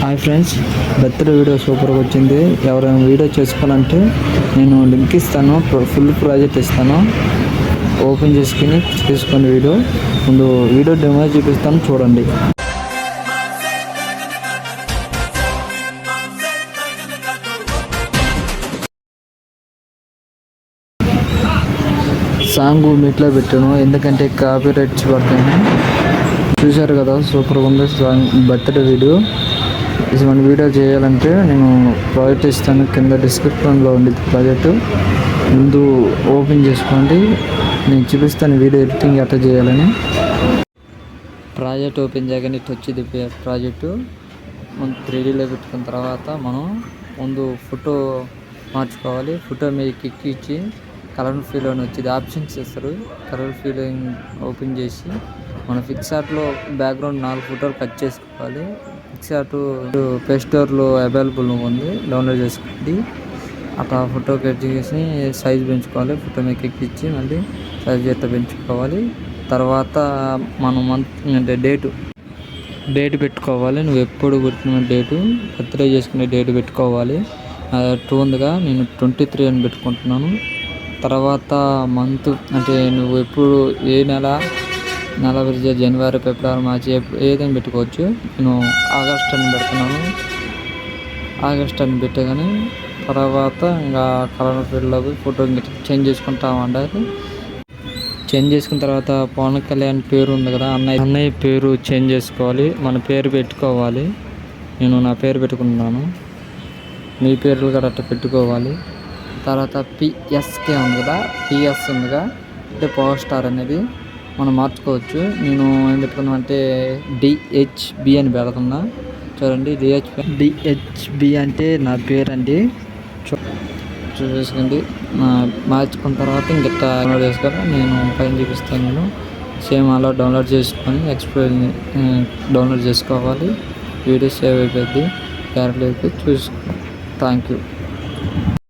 Hi friends, birthday video సూపర్గా వచ్చింది. ఎవరైనా వీడియో చేసుకోవాలంటే నేను లింక్ ఇస్తాను, ఫుల్ ప్రాజెక్ట్ ఇస్తాను. ఓపెన్ చేసుకుని తీసుకోండి. ముందు వీడియో డెమో చూపిస్తాను, చూడండి. సాంగ్ మీట్లో పెట్టాను, ఎందుకంటే కాపీ రైట్స్ పడతాను. చూశారు కదా, సూపర్గా ఉంది సాంగ్. బర్త్డే వీడియో మన వీడియో చేయాలంటే నేను ప్రాజెక్ట్ ఇస్తాను, కింద డిస్క్రిప్షన్లో ఉంది ప్రాజెక్టు. ముందు ఓపెన్ చేసుకోండి, నేను చూపిస్తాను వీడియో ఎడిటింగ్ ఎట్లా చేయాలని. ప్రాజెక్ట్ ఓపెన్ చేయగానే ఇట్లా వచ్చింది ప్రాజెక్టు. మనం 3Dలో పెట్టుకున్న తర్వాత మనం ముందు ఫోటో మార్చుకోవాలి. ఫోటో మీద క్లిక్ ఇచ్చి కలర్ ఫీల్ అని వచ్చింది, ఆప్షన్స్ ఇస్తారు. కలర్ ఫీలింగ్ ఓపెన్ చేసి మన పిక్సార్ట్లో బ్యాక్గ్రౌండ్ 4 ఫోటోలు కట్ చేసుకోవాలి. పిక్సార్ట్ ప్లే స్టోర్లో అవైలబుల్ ఉంది, డౌన్లోడ్ చేసుకోండి. అట్లా ఫోటో కట్ చేసి సైజ్ పెంచుకోవాలి. ఫోటో మీద క్లిక్ ఇచ్చి మళ్ళీ సైజ్ ఎట్లా పెంచుకోవాలి. తర్వాత మనం అంటే డేట్ పెట్టుకోవాలి. నువ్వు ఎప్పుడు పుట్టిన డేటు, బర్త్డే చేసుకునే డేట్ పెట్టుకోవాలి. 2 ఉందిగా, నేను 23 అని పెట్టుకుంటున్నాను. తర్వాత మంత్ అంటే నువ్వు ఎప్పుడు ఏ నెల జనవరి, ఫిబ్రవరి, మార్చి ఏదైనా పెట్టుకోవచ్చు. నేను ఆగస్ట్ అని పెడుతున్నాను. ఆగస్ట్ అని పెట్టగానే తర్వాత ఇంకా కలర్ ఫీల్డ్లో ఫోటో చేంజ్ చేసుకుంటా ఉండాలి. చేంజ్ చేసుకున్న తర్వాత పవన్ కళ్యాణ్ పేరు ఉంది కదా, అన్నయ్య పేరు చేంజ్ చేసుకోవాలి. మన పేరు పెట్టుకోవాలి. నేను నా పేరు పెట్టుకున్నాను, మీ పేర్లు కూడా అట్లా పెట్టుకోవాలి. తర్వాత పిఎస్కే ఉంది కదా, పిఎస్ ఉందిగా, అంటే పవర్ స్టార్ అనేది మనం మార్చుకోవచ్చు. నేను ఏం పెట్టుకున్నా అంటే డిహెచ్బి అని పెడుతున్నా. చూడండి, డిహెచ్బి అంటే నా పేరు అండి. చూసుకోండి. మార్చుకున్న తర్వాత ఇంకెట్లా డౌన్లోడ్ చేసుకోవాలి, నేను పైన చూపిస్తాను. నేను సేమ్ అలా డౌన్లోడ్ చేసుకొని డౌన్లోడ్ చేసుకోవాలి. వీడియో సేవ్ అయిపోద్ది, క్యారెక్టర్ అయితే చూసుకో. Thank you.